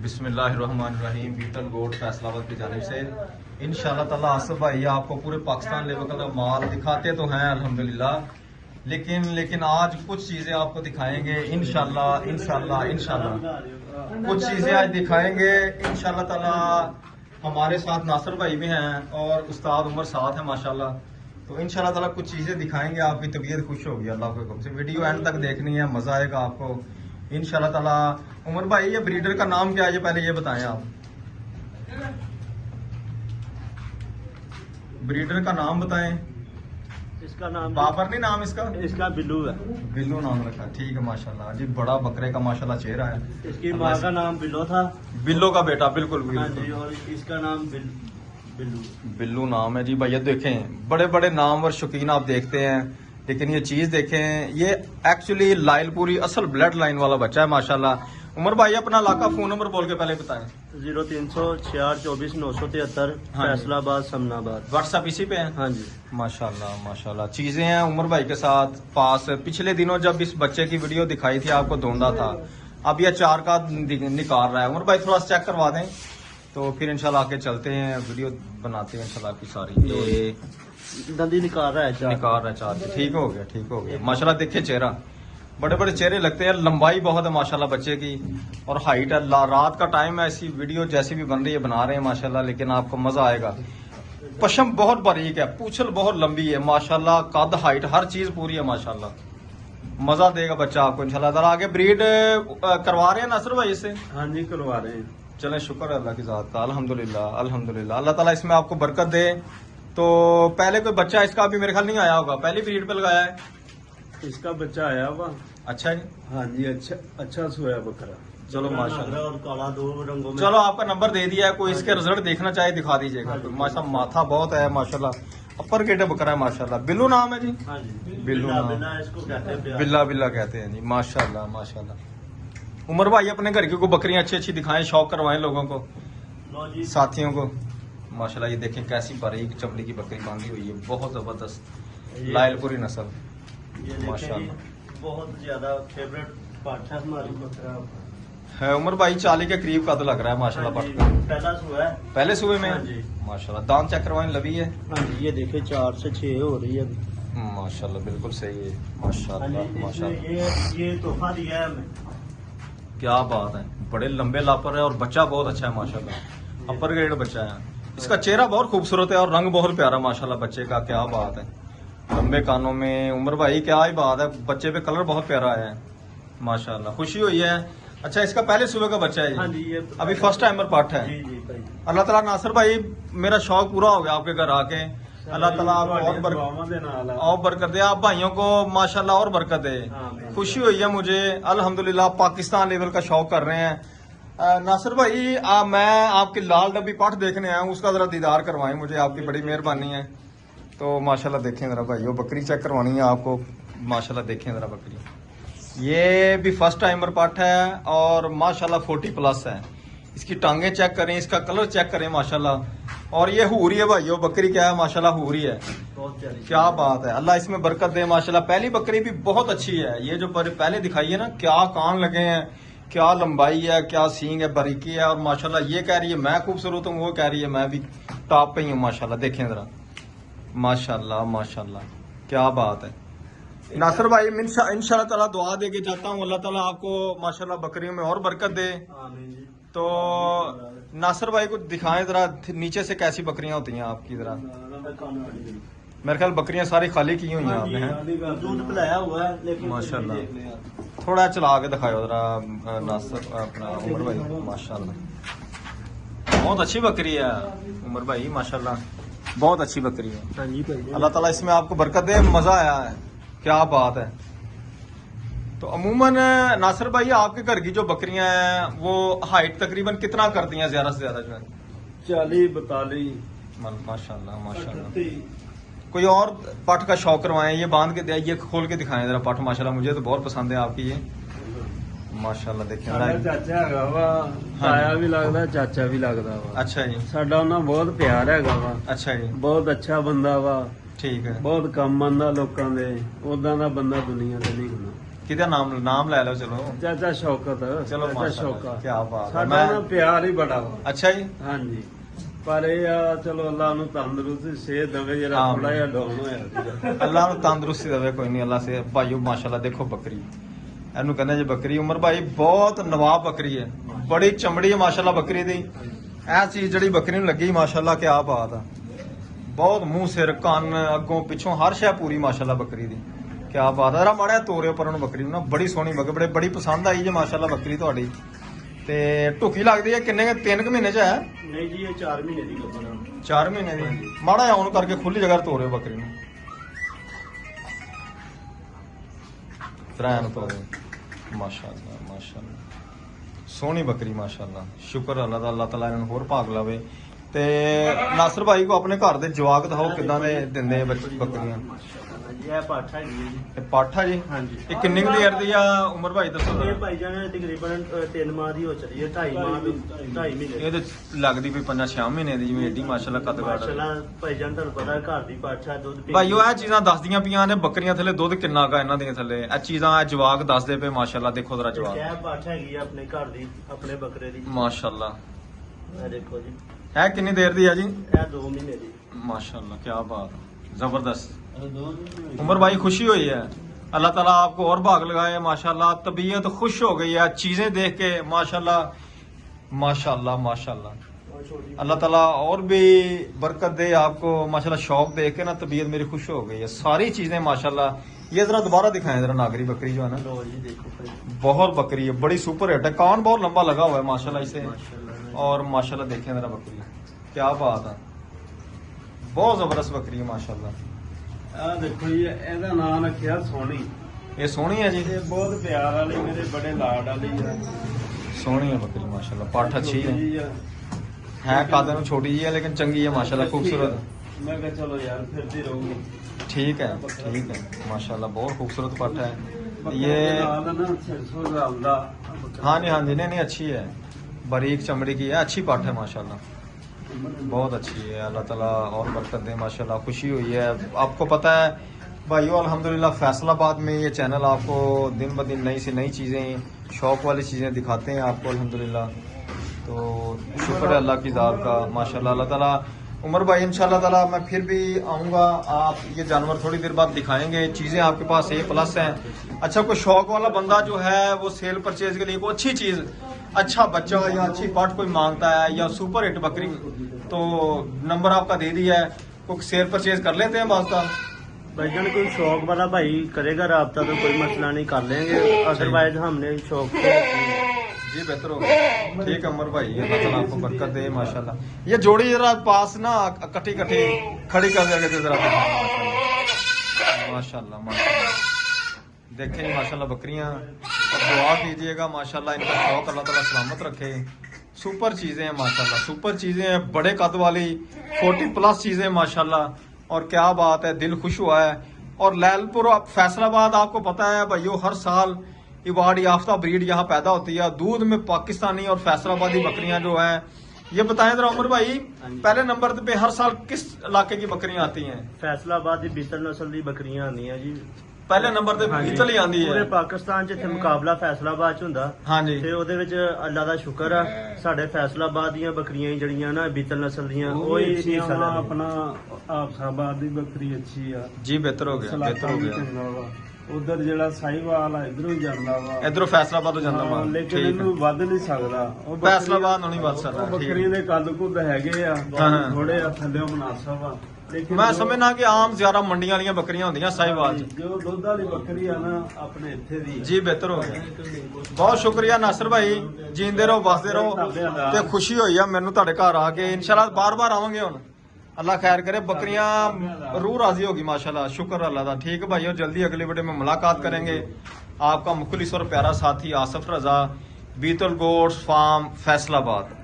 बिस्मिल्लाहिर्रहमानिर्रहीम। Beetle gold Faisalabad की जानिब से इंशाल्लाह ताला आसिफ भाई आपको पूरे पाकिस्तान लेवल का माल दिखाते तो हैं अल्हम्दुलिल्लाह, लेकिन आज कुछ चीज़ें आपको दिखाएंगे इंशाल्लाह कुछ चीज़ें आज दिखाएंगे इंशाल्लाह ताला। हमारे साथ नासिर भाई भी हैं और उस्ताद उमर साथ है माशाल्लाह। तो इंशाल्लाह ताला कुछ चीज़ें दिखाएंगे, आपकी तबीयत खुश होगी अल्लाह के हुक्म से। वीडियो एंड तक देखनी है, मज़ा आएगा आपको इंशाल्लाह ताला। उमर भाई ये ब्रीडर का नाम क्या है, ये पहले ये बताएं आप। ब्रीडर का नाम बताएं। इसका नाम बाबर नहीं नाम इसका बिल्लू है। बिल्लू नाम रखा, ठीक है माशाल्लाह जी। बड़ा बकरे का माशाल्लाह चेहरा है। इसकी माँ का नाम बिल्लो था। बिल्लो का बेटा, बिल्कुल हाँ जी, और इसका नाम बिल्लू नाम है जी। भैया देखें बड़े बड़े नाम और शौकीन आप देखते हैं, लेकिन ये चीज देखें, ये एक्चुअली लाइलपुरी असल ब्लड लाइन वाला बच्चा है माशाल्लाह। उमर भाई अपना इलाका फोन नंबर बोल के पहले बताएं। 0300 हाँ फैसलाबाद समनाबाद। व्हाट्सएप इसी पे है। हाँ जी माशाल्लाह चीजें हैं उमर भाई के साथ पास। पिछले दिनों जब इस बच्चे की वीडियो दिखाई थी आपको धोंदा था, अब यह 4 का निकाल रहा है। उमर भाई थोड़ा सा चेक करवा दें तो फिर इंशाल्लाह आके चलते हैं, वीडियो बनाते हैं इंशाल्लाह की सारी। ये दंदी निकाल रहा है 4 ठीक हो गया माशाल्लाह। देखिए चेहरा, बड़े बड़े चेहरे लगते हैं, लंबाई बहुत है माशाल्लाह बच्चे की और हाइट है। रात का टाइम है, ऐसी वीडियो जैसी भी बन रही है बना रहे हैं माशाल्लाह, लेकिन आपको मजा आएगा। पशम बहुत बारीक है, पूछल बहुत लंबी है माशाल्लाह, कद हाइट हर चीज पूरी है माशाल्लाह। मजा देगा बच्चा आपको इंशाल्लाह। आगे ब्रीड करवा रहे हैं नासिर भाई इससे? हाँ जी करवा रहे हैं। चलें, शुक्र है अल्लाह की जात का, अल्हम्दुलिल्लाह अल्लाह ताला इसमें आपको बरकत दे। तो पहले कोई बच्चा इसका भी मेरे ख्याल नहीं आया होगा, पहली ब्रीड पे लगाया है इसका बच्चा आया हुआ। अच्छा जी, हाँ जी अच्छा सोया बकरा। चलो माशाल्लाह। और काला 2 रंगों में। चलो आपका नंबर दे दिया है, कोई इसके रिजल्ट देखना चाहे दिखा दीजिएगा। माशा माथा बहुत है माशाल्लाह, अपर गेट बकरा है माशाल्लाह। बिल्लू नाम है जी? हाँ जी बिल्लू नाम, इसको कहते हैं। बिल्ला कहते हैं जी माशाल्लाह। उमर भाई अपने घर की को बकरियां अच्छी दिखाएं, शौक करवाएं लोगों को, साथियों को माशाल्लाह। ये देखें कैसी बारीक चमड़ी की बकरी बांधी हुई है, बहुत जबरदस्त लाइलपुरी नस्ल माशाल्लाह। बहुत ज्यादा फेवरेट पार्ट है हमारी बकरा है। उमर भाई 40 के करीब कद लग रहा है माशाल्लाह। पहला सुबह है, पहले सुबह में? हाँ जी माशाल्लाह। दांत चेक करवाएं, लबी है? हाँ जी, ये देखे 4 से 6 हो रही है माशाल्लाह, बिल्कुल सही है माशाल्लाह। ये तोहफा दिया है हमें। क्या बात है, बड़े लंबे लापर है और बच्चा बहुत अच्छा है माशाल्लाह, अपर ग्रेड बच्चा है। इसका चेहरा बहुत खूबसूरत है और रंग बहुत प्यारा माशाल्लाह बच्चे का, क्या बात है। लंबे कानों में उमर भाई, क्या ही बात है, बच्चे पे कलर बहुत प्यारा है माशाल्लाह, खुशी हुई है। अच्छा, इसका पहले सुबह का बच्चा है? हाँ जी, ये अभी फर्स्ट टाइमर पार्ट है। अल्लाह ताला नासिर भाई मेरा शौक पूरा हो गया आपके घर आके। अल्लाह ताला आपको और बरकत दे, आप भाइयों को माशाल्लाह और बरकत दे। खुशी हुई है मुझे अल्हम्दुलिल्लाह, पाकिस्तान लेवल का शौक कर रहे हैं। नासिर भाई मैं आपकी लाल डब्बी पाठ देखने आया हूँ, उसका जरा दीदार करवाएं मुझे, आपकी बड़ी मेहरबानी है। तो माशाल्लाह देखें जरा भाइयों, बकरी चेक करवानी है आपको माशाल्लाह। देखें जरा बकरी, ये भी फर्स्ट टाइमर पाठ है और माशाल्लाह 40+ है। इसकी टांगे चेक करें, इसका कलर चेक करें माशाल्लाह। और ये हूरी है भाइयों, बकरी क्या है माशाल्लाह, हूरी है, क्या बात है। अल्लाह इसमें बरकत दे माशाल्लाह। पहली बकरी भी बहुत अच्छी है, ये जो पहले दिखाई है ना, क्या कान लगे हैं, क्या लंबाई है, क्या सींग है, बारीकी है। और माशाल्लाह ये कह रही है मैं खूबसूरत हूँ, वो कह रही है मैं भी टॉप पे ही हूँ माशाल्लाह। देखें जरा माशाल्लाह क्या बात है। नासिर भाई इंशाल्लाह ताला दुआ दे के जाता हूँ, अल्लाह ताला आपको माशाल्लाह बकरियों में और बरकत दे। तो नासिर भाई को दिखाएं जरा नीचे से कैसी बकरियां होती हैं आपकी, जरा मेरे ख्याल बकरियां सारी खाली की हुई हैं आपने, हैं? दूध पिलाया हुआ है लेकिन माशाल्लाह। थोड़ा चला के दिखाओ जरा नासिर अपना उमर भाई, माशाल्लाह बहुत अच्छी बकरी है उमर भाई माशाल्लाह, बहुत अच्छी बकरी है। अल्लाह ताला इसमें आपको बरकत दे, मजा आया है, क्या बात है। तो अमूमन नासिर भाई आपके घर की जो बकरियां हैं वो हाइट तकरीबन कितना करती हैं ज्यादा से ज्यादा जो है? 40-42 माशाल्लाह। कोई और पट का शौक करवाएं, ये बांध के ये खोल के दिखाएं जरा पट माशाल्लाह, मुझे तो बहुत पसंद है आपकी ये माशाल्लाह। देखें चाचा है वा, ताया भी लगता, चाचा भी लगता वा। अच्छा जी, साडा उन्हां बहुत प्यार है वा। अच्छा जी, बहुत अच्छा बंदा वा, ठीक है। बहुत कम आंदा लोकां दे, उदां दा बंदा दुनिया ते नहीं होना। ਕਿਹਦਾ ਨਾਮ ਲੈ ਲਓ ਚਲੋ। ਚਾਚਾ ਸ਼ੌਕਤ ਚਲੋ ਚਾਚਾ ਮਾਸ਼ਾਅੱਲਾ ਸ਼ੌਕਤ ਕੀ ਬਾਤ ਹੈ। ਸਾਡਾ ਨਾ ਪਿਆਰ ਹੀ ਬੜਾ ਵਾ। ਅੱਛਾ ਜੀ। ਹਾਂਜੀ ਪਰ ਇਹ ਆ ਚਲੋ ਅੱਲਾ ਨੂੰ ਤੰਦਰੁਸਤੀ ਸਿਹਤ ਦੇਵੇ ਜਿਹੜਾ ਆਮੀਨ। ਥੋੜਾ ਜਿਹਾ ਡਾਊਨ ਹੋਇਆ ਸੀਗਾ। ਅੱਲਾਹ ਨੂੰ ਤੰਦਰੁਸਤੀ ਦੇਵੇ ਕੋਈ ਨਹੀਂ ਅੱਲਾਹ ਸੇ ਭਾਈਓ ਮਾਸ਼ਾਅੱਲਾ ਦੇਖੋ ਬੱਕਰੀ ਇਹਨੂੰ ਕਹਿੰਦੇ ਜੇ ਬੱਕਰੀ ਉਮਰ ਭਾਈ ਬਹੁਤ ਨਵਾਬ ਬੱਕਰੀ ਹੈ ਬੜੀ ਚਮੜੀ ਹੈ ਮਾਸ਼ਾਅੱਲਾ ਬੱਕਰੀ ਦੀ ਇਹ ਚੀਜ਼ ਜਿਹੜੀ ਬੱਕਰੀ ਨੂੰ ਲੱਗੀ ਮਾਸ਼ਾਅੱਲਾ ਕੀ ਬਾਤ ਆ ਬਹੁਤ ਮੂੰਹ ਸਿਰ ਕੰਨ ਅੱਗੋਂ ਪਿੱਛੋਂ ਹਰ ਸ਼ੈ ਪੂਰੀ ਮਾਸ਼ਾਅੱਲਾ ਬੱਕਰੀ ਦੀ ਕੀ ਬਾਤ ਹੈ। ਮਾੜਿਆ ਤੋਰਿਓ ਪਰ ਉਹਨੂੰ ਬੱਕਰੀ ਨੂੰ ਨਾ ਬੜੀ ਸੋਹਣੀ ਬੱਕਰੀ ਬੜੀ ਪਸੰਦ ਆਈ ਜੇ ਮਾਸ਼ਾਅੱਲਾ ਬੱਕਰੀ ਤੁਹਾਡੀ ਤੇ ਢੁੱਕੀ ਲੱਗਦੀ ਹੈ ਕਿੰਨੇ 3 ਮਹੀਨੇ ਚ ਹੈ ਨਹੀਂ ਜੀ ਇਹ 4 ਮਹੀਨੇ ਦੀ ਗੱਭਣ ਆ 4 ਮਹੀਨੇ ਦੀ ਮਾੜਾ ਜਿਹਾ ਉਹਨੂੰ ਕਰਕੇ ਖੁੱਲੀ ਜਗ੍ਹਾ ਤੋਰਿਓ ਬੱਕਰੀ ਨੂੰ ਤਰਾਨ ਤੋਰਿਓ ਮਾਸ਼ਾਅੱਲਾ ਮਾਸ਼ਾਅੱਲਾ ਸੋਹਣੀ ਬੱਕਰੀ ਮਾਸ਼ਾਅੱਲਾ ਸ਼ੁਕਰ ਅੱਲਾਹ ਦਾ ਅੱਲਾਹ ਤਾਲਾ ਇਹਨਾਂ ਨੂੰ ਹੋਰ ਭਾਗ ਲਾਵੇ ਤੇ ਨਾਸਰ ਭਾਈ ਕੋ ਆਪਣੇ ਘਰ ਦੇ ਜਵਾਕ ਦਿਖਾਓ ਕਿਦਾਂ ਦੇ ਦਿੰਦੇ ਆ ਬੱਕਰੀਆਂ ਮਾਸ਼ਾਅੱਲਾ ਜੀ ਇਹ ਪਾਠਾ ਹੈਗੀ ਹੈ ਜੀ ਇਹ ਪਾਠਾ ਜੀ ਹਾਂਜੀ ਇਹ ਕਿੰਨੀ ਕੁ ਦੇਰ ਦੀ ਆ ਉਮਰ ਭਾਈ ਦੱਸੋ ਇਹ ਜ਼ਰਾ। ਭਾਈ ਜਾਨ ਤਕਰੀਬਨ 3 ਮਾਹ ਦੀ ਹੋ ਚਲੀ ਹੈ 2.5 ਮਾਹ 2.5 ਮਹੀਨੇ ਇਹ ਤੇ ਲੱਗਦੀ ਵੀ 5-6 ਮਹੀਨੇ ਦੀ ਜਿਵੇਂ ਏਡੀ ਮਾਸ਼ਾਅੱਲਾ ਕੱਦ ਕਾਟ ਮਾਸ਼ਾਅੱਲਾ ਭਾਈ ਜਾਨ ਤੁਹਾਨੂੰ ਪਤਾ ਘਰ ਦੀ ਪਾਠਾ ਦੁੱਧ ਪੀ ਭਾਈ ਉਹ ਇਹ ਚੀਜ਼ਾਂ ਦੱਸਦੀਆਂ ਪਈਆਂ ਨੇ ਬੱਕਰੀਆਂ ਥੱਲੇ ਦੁੱਧ ਕਿੰਨਾ ਕਾ ਇਹਨਾਂ ਦੀਆਂ ਥੱਲੇ ਇਹ ਚੀਜ਼ਾਂ ਇਹ ਜਵਾਕ ਦੱਸਦੇ ਪਏ ਮਾਸ਼ਾਅੱਲਾ ਦੇਖੋ ਜ਼ਰਾ ਜਵਾਕ ਇਹ ਪਾਠਾ ਹੈਗੀ ਆ ਆਪਣੇ ਘਰ ਦੀ ਆਪਣੇ ਬੱਕਰੇ ਦੀ ਮਾਸ਼ਾਅੱਲਾ ਇਹ ਦੇਖੋ ਜੀ ਇਹ ਕਿੰਨੀ ਦੇਰ ਦੀ ਆ ਜੀ ਇਹ 2 ਮਹੀਨੇ ਦੀ माशाल्लाह क्या बात जबरदस्त 2 महीने उमर भाई खुशी हुई है अल्लाह ताला आपको और भाग लगाए माशाल्लाह तबीयत खुश हो गई है चीजें देख के माशाल्लाह माशाल्लाह माशाल्लाह अल्लाह ताला और भी बरकत दे आपको माशाल्लाह शौक देख के ना तबीयत मेरी खुश हो गई है सारी चीजें माशाल्लाह ये जरा दोबारा दिखाएं जरा नागरी बकरी जो है ना लो जी देखो भाई बहुत बकरी है बड़ी सुपर हिट है कान बहुत लंबा लगा हुआ है माशाल्लाह इसे माशाल्लाह और माशाल्लाह देखें जरा बकरी क्या बात है बहुत जबरदस्त बकरी है माशाल्लाह ਆਹ ਦੇਖੋ ਜੀ ਇਹਦਾ ਨਾਮ ਰੱਖਿਆ ਸੋਹਣੀ। ये सोहनी है जी ਇਹ ਬਹੁਤ ਪਿਆਰ ਵਾਲੀ ਮੇਰੇ ਬੜੇ ਲਾਡ ਵਾਲੀ ਆ। सोहनी है बकरी माशाल्लाह पाठ अच्छी है ਜੀ ਆ। कादे में छोटी जी है लेकिन चंगी है माशाल्लाह खूबसूरत ਮੈਂ ਕਿਹਾ ਚਲੋ ਯਾਰ ਫਿਰਦੀ ਰਹੂਗੀ। ठीक है माशाल्लाह बहुत खूबसूरत पाठ है ये ये ना 600 ग्राम ਦਾ हाँ जी नहीं अच्छी है बारीक चमड़ी की है अच्छी पाठ है माशाल्लाह बहुत अच्छी है अल्लाह ताला और बरकत दे माशाल्लाह खुशी हुई है आपको पता है भाइयों अल्हम्दुलिल्लाह फैसलाबाद में ये चैनल आपको दिन ब दिन नई से नई चीज़ें शौक वाली चीज़ें दिखाते हैं आपको अल्हम्दुलिल्लाह तो शुक्र है अल्लाह की ज़ात का माशाल्लाह अल्लाह ताला उमर भाई इंशाल्लाह ताला मैं फिर भी आऊँगा आप ये जानवर थोड़ी देर बाद दिखाएंगे चीज़ें आपके पास A+ हैं अच्छा कोई शौक वाला बंदा जो है वो सेल परचेज के लिए कोई अच्छी चीज़ अच्छा बच्चा या अच्छी पाठ कोई मांगता है या सुपर हिट बकरी तो नंबर आपका दे दिया है कोई सेल परचेज कर लेते हैं वास्ता भाईजान कोई शौक वाला भाई करेगा राब्ता तो कोई मसला नहीं कर लेंगे अदरवाइज हमने शौक से जी बेहतर होगा ठीक है उमर भाई अल्लाह ताला आपको बरकत दे माशाल्लाह ये जोड़ी जरा पास ना कटी खड़ी कर देंगे जरा माशाल्लाह माशाल्लाह देखें माशाल्लाह बकरियां और दुआ कीजिएगा माशाल्लाह इनका शौक अल्लाह ताला सलामत रखे सुपर चीज़ें हैं माशाल्लाह सुपर चीज़ें हैं बड़े कद वाली 40+ चीज़ें माशाल्लाह और क्या बात है दिल खुश हुआ है और लैलपुर फैसलाबाद आपको पता है भाइयों हर साल अवार्ड याफ्ता ब्रीड यहाँ पैदा होती है दूध में पाकिस्तानी और फैसलाबादी बकरियां जो है ये बताएं जरा उमर भाई पहले नंबर पे हर साल किस इलाके की बकरियां आती हैं फैसलाबाद दी बीतल नस्ल दी बकरियां आंदियां जी पहले नंबर ਤੇ ਪੀਤਲ ਹੀ ਆਂਦੀ ਪੂਰੇ ਹੈ ਪਾਕਿਸਤਾਨ ਚ ਇੱਥੇ ਮੁਕਾਬਲਾ ਫੈਸਲਾਬਾਦ ਚ ਹੁੰਦਾ ਹਾਂਜੀ ਤੇ ਉਹਦੇ ਵਿੱਚ ਅੱਲਾ ਦਾ ਸ਼ੁਕਰ ਆ ਸਾਡੇ ਫੈਸਲਾਬਾਦ ਦੀਆਂ ਬੱਕਰੀਆਂ ਹੀ ਜਿਹੜੀਆਂ ਨਾ ਬੀਤਲ ਨਸਲ ਦੀਆਂ ਉਹ ਹੀ ਹਿੱਸਾ ਲੈਂਦੀਆਂ। ਆਪਣਾ ਆਫਸਾਬਾਦ ਦੀ ਬੱਕਰੀ ਅੱਛੀ ਆ। ਜੀ ਬਿਹਤਰ ਹੋ ਗਿਆ ਉਧਰ ਜਿਹੜਾ ਸਾਈਵਾਲ ਆ ਇਧਰੋਂ ਜਾਂਦਾ ਵਾ ਇਧਰੋਂ ਫੈਸਲਾਬਾਦ ਤੋਂ ਜਾਂਦਾ ਮਾਲ ਲੇਕਿਨ ਠੀਕ ਇਹਨੂੰ ਹੈ ਵੱਧ ਨਹੀਂ ਸਕਦਾ ਉਹ ਫੈਸਲਾਬਾਦ ਨੂੰ ਨਹੀਂ ਵੱਧ ਸਕਦਾ ਠੀਕ ਬੱਕਰੀਆਂ ਦੇ ਕੱਦ ਕੁੱਦ ਹੈਗੇ ਆ ਹਾਂ। ਥੋੜੇ ਆ ਥੱਲੇ ਮੁਨਾਸਬ ਆ ਲੇਕਿਨ ਮੈਂ ਸਮਝਣਾ ਕਿ ਆਮ ਜ਼ਿਆਦਾ ਮੰਡੀਆਂ ਵਾਲੀਆਂ ਬੱਕਰੀਆਂ ਹੁੰਦੀਆਂ ਸਾਈਵਾਲ ਚ ਜੋ ਦੁੱਧ ਵਾਲੀ ਬੱਕਰੀ ਆ ਨਾ ਆਪਣੇ ਇੱਥੇ ਦੀ ਆ। ਜੀ ਬਿਹਤਰ ਹੋ ਗਿਆ ਬਹੁਤ ਸ਼ੁਕਰੀਆ ਨਾਸਰ ਭਾਈ ਜੀਂਦੇ ਰਹੋ ਵਸਦੇ ਰਹੋ ਤੇ ਖੁਸ਼ੀ ਹੋਈ ਆ ਮੈਨੂੰ ਤੁਹਾਡੇ ਘਰ ਆ ਕੇ ਇਨਸ਼ਾਅੱਲਾ ਬਾਰ-ਬਾਰ ਆਵਾਂਗੇ ਹੁਣ अल्लाह खैर करे बकरियां रूह राजी होगी माशाल्लाह शुक्र अल्लाह का ठीक है भाइयों जल्दी अगली वीडियो में मुलाकात करेंगे आपका मुखलिस और प्यारा साथी आसफ रजा बीतल गोट्स फार्म फैसलाबाद।